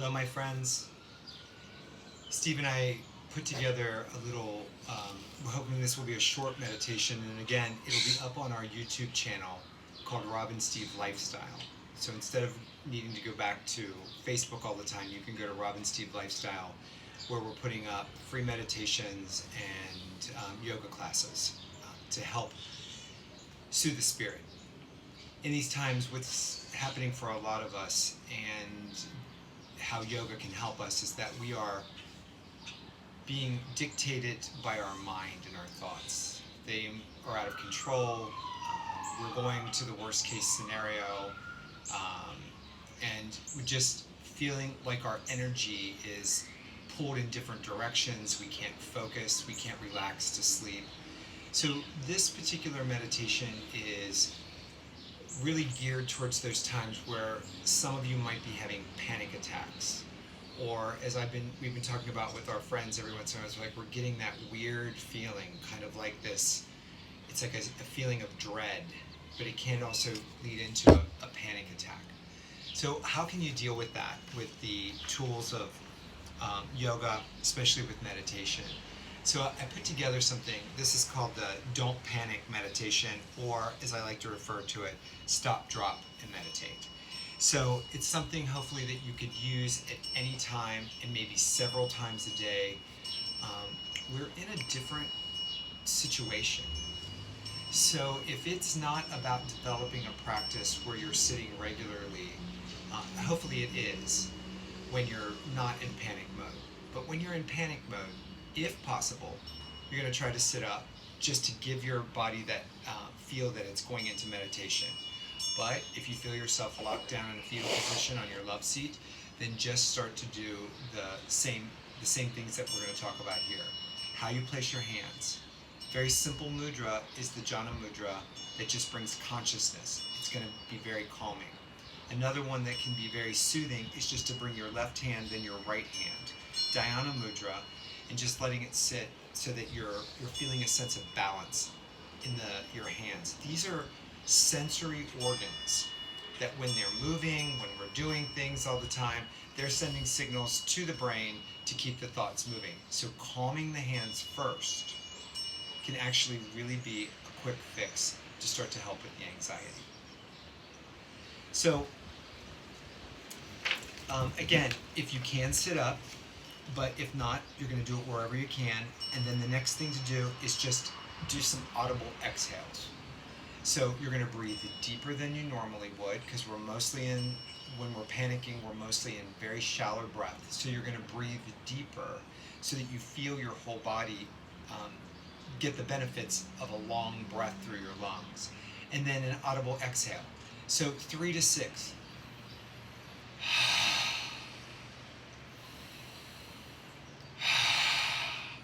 Hello, my friends. Steve and I put together a little, we're hoping this will be a short meditation, and again, it'll be up on our YouTube channel called Rob and Steve Lifestyle. So instead of needing to go back to Facebook all the time, you can go to Rob and Steve Lifestyle, where we're putting up free meditations and yoga classes to help soothe the spirit. In these times, what's happening for a lot of us and how yoga can help us is that we are being dictated by our mind and our thoughts. They are out of control. We're going to the worst case scenario, and we're just feeling like our energy is pulled in different directions. We can't focus, we can't relax to sleep. So this particular meditation is really geared towards those times where some of you might be having panic attacks, or as we've been talking about with our friends every once in a while, it's like we're getting that weird feeling, kind of like this. It's like a feeling of dread, but it can also lead into a panic attack. So how can you deal with that with the tools of yoga, especially with meditation? So I put together something. This is called the Don't Panic Meditation, or as I like to refer to it, Stop, Drop, and Meditate. So it's something hopefully that you could use at any time and maybe several times a day. We're in a different situation. So if it's not about developing a practice where you're sitting regularly, hopefully it is when you're not in panic mode. But when you're in panic mode, if possible, you're going to try to sit up just to give your body that feel that it's going into meditation. But if you feel yourself locked down in a fetal position on your love seat, then just start to do the same things that we're going to talk about here. How you place your hands. Very simple mudra is the jhana mudra that just brings consciousness. It's going to be very calming. Another one that can be very soothing is just to bring your left hand then your right hand. Dhyana mudra, and just letting it sit so that you're feeling a sense of balance in your hands. These are sensory organs that when they're moving, when we're doing things all the time, they're sending signals to the brain to keep the thoughts moving. So calming the hands first can actually really be a quick fix to start to help with the anxiety. So again, if you can sit up, but if not, you're going to do it wherever you can. And then the next thing to do is just do some audible exhales. So you're going to breathe deeper than you normally would, because when we're panicking, we're mostly in very shallow breath. So you're going to breathe deeper so that you feel your whole body get the benefits of a long breath through your lungs. And then an audible exhale. So 3 to 6.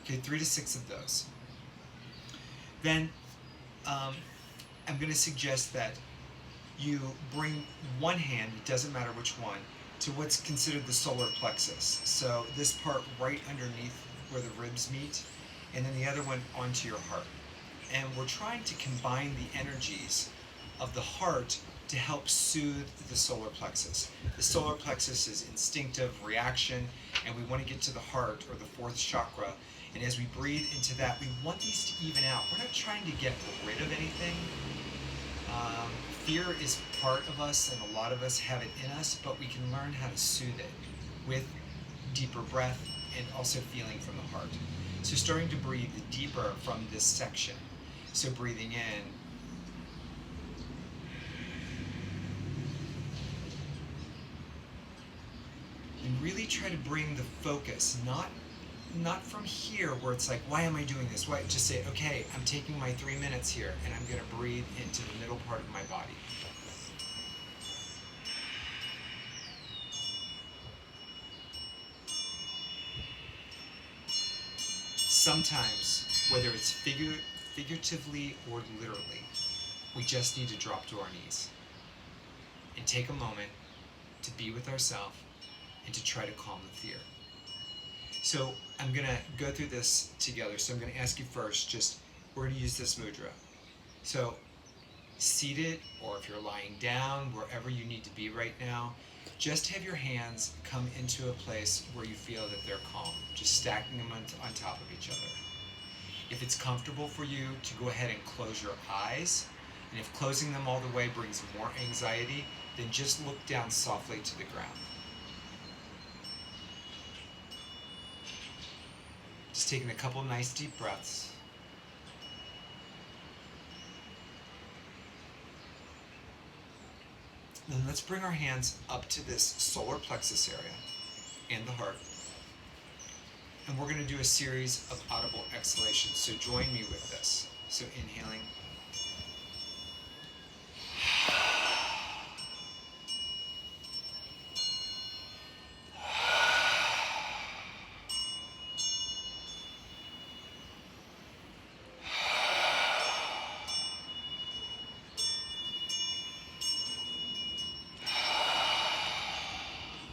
Okay, 3 to 6 of those. Then I'm going to suggest that you bring one hand, it doesn't matter which one, to what's considered the solar plexus. So this part right underneath where the ribs meet, and then the other one onto your heart. And we're trying to combine the energies of the heart to help soothe the solar plexus. The solar plexus is instinctive reaction, and we want to get to the heart, or the fourth chakra. And as we breathe into that, we want these to even out. We're not trying to get rid of anything. Fear is part of us, and a lot of us have it in us, but we can learn how to soothe it with deeper breath and also feeling from the heart. So starting to breathe deeper from this section. So breathing in. And really try to bring the focus, not from here where it's like, why am I doing this? Why? Just say, okay, I'm taking my 3 minutes here and I'm going to breathe into the middle part of my body. Sometimes, whether it's figuratively or literally, we just need to drop to our knees and take a moment to be with ourselves and to try to calm the fear. So I'm going to go through this together. So I'm going to ask you first, we're going to use this mudra. So seated or if you're lying down, wherever you need to be right now, just have your hands come into a place where you feel that they're calm, just stacking them on top of each other. If it's comfortable for you to go ahead and close your eyes, and if closing them all the way brings more anxiety, then just look down softly to the ground. Just taking a couple nice deep breaths. Then let's bring our hands up to this solar plexus area and the heart. And we're going to do a series of audible exhalations. So join me with this. So inhaling.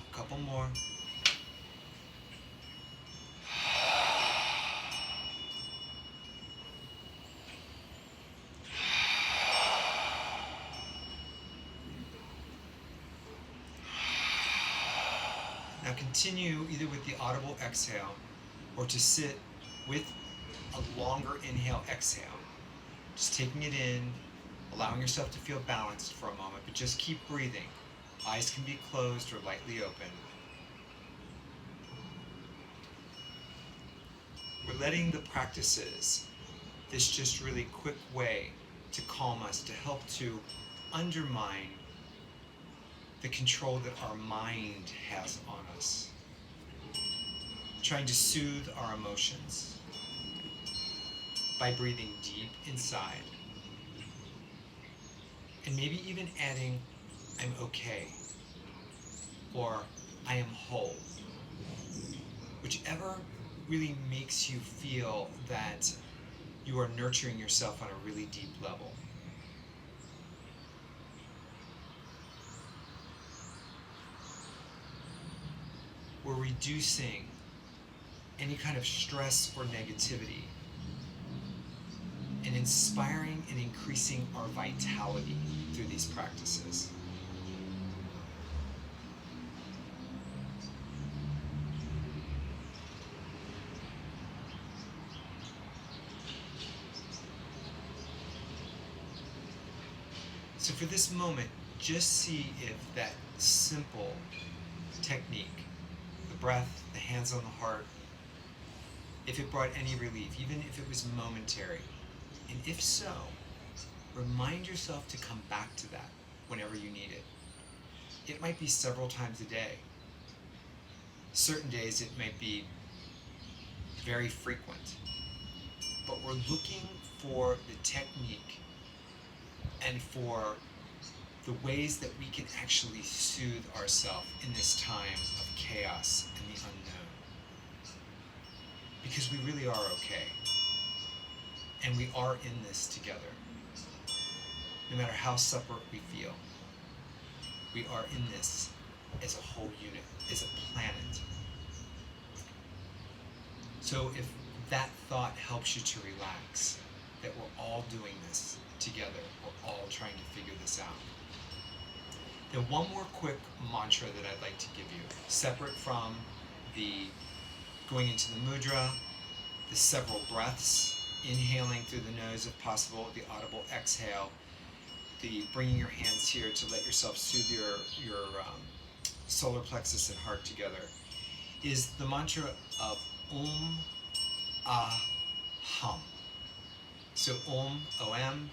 A couple more. Now continue either with the audible exhale or to sit with a longer inhale, exhale. Just taking it in, allowing yourself to feel balanced for a moment, but just keep breathing. Eyes can be closed or lightly open. We're letting the practices, this just really quick way to calm us, to help to undermine the control that our mind has on us. Trying to soothe our emotions by breathing deep inside. And maybe even adding, I'm okay, or I am whole. Whichever really makes you feel that you are nurturing yourself on a really deep level. We're reducing any kind of stress or negativity and inspiring and increasing our vitality through these practices. So for this moment, just see if that simple technique, the breath, the hands on the heart, if it brought any relief, even if it was momentary. And if so, remind yourself to come back to that whenever you need it. It might be several times a day. Certain days it might be very frequent. But we're looking for the technique and for the ways that we can actually soothe ourselves in this time of chaos and the unknown. Because we really are okay. And we are in this together. No matter how separate we feel, we are in this as a whole unit, as a planet. So if that thought helps you to relax, that we're all doing this together, we're all trying to figure this out. Then one more quick mantra that I'd like to give you, separate from the going into the mudra, the several breaths, inhaling through the nose if possible, the audible exhale, the bringing your hands here to let yourself soothe your solar plexus and heart together, is the mantra of Om Ah Hum. So Om, O-M,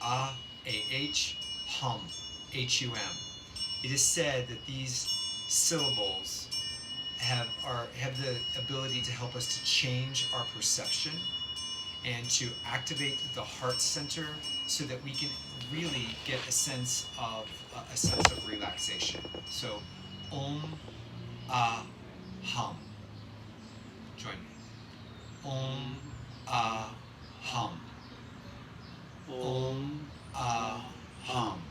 Ah, A-H, Hum, H-U-M. It is said that these syllables have the ability to help us to change our perception and to activate the heart center so that we can really get a sense of relaxation. So Om Ah Hum. Join me. Om Ah Hum. Om Ah Hum.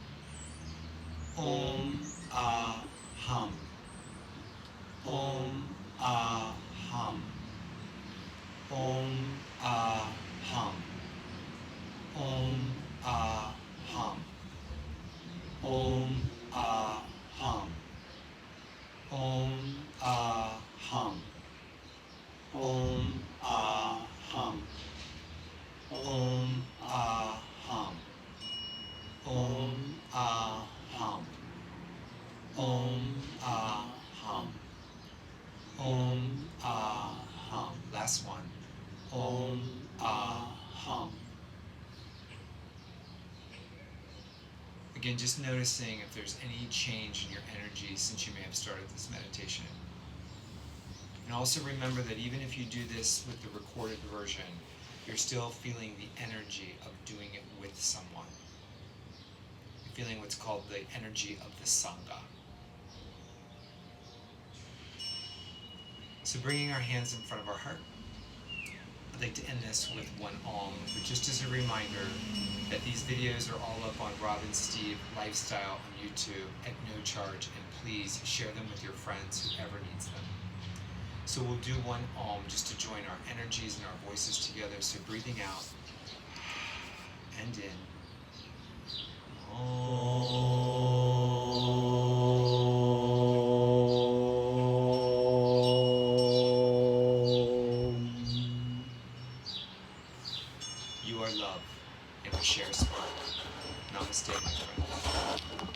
Om Ah Hum. Om Ah Hum. Om Ah Hum. Om Ah Hum. Om Aham. Om Aham. Om Aham. Om Aham. Om Aham. Om Aham. Om Aham. Last one. Om Aham. Again, just noticing if there's any change in your energy since you may have started this meditation. And also remember that even if you do this with the recorded version, you're still feeling the energy of doing it with someone. You're feeling what's called the energy of the Sangha. So bringing our hands in front of our heart, I'd like to end this with one Om, but just as a reminder that these videos are all up on Rob and Steve Lifestyle on YouTube at no charge, and please share them with your friends, whoever needs them. So we'll do one Om just to join our energies and our voices together. So breathing out and in. You are love, and we share a spark. Namaste, my friend.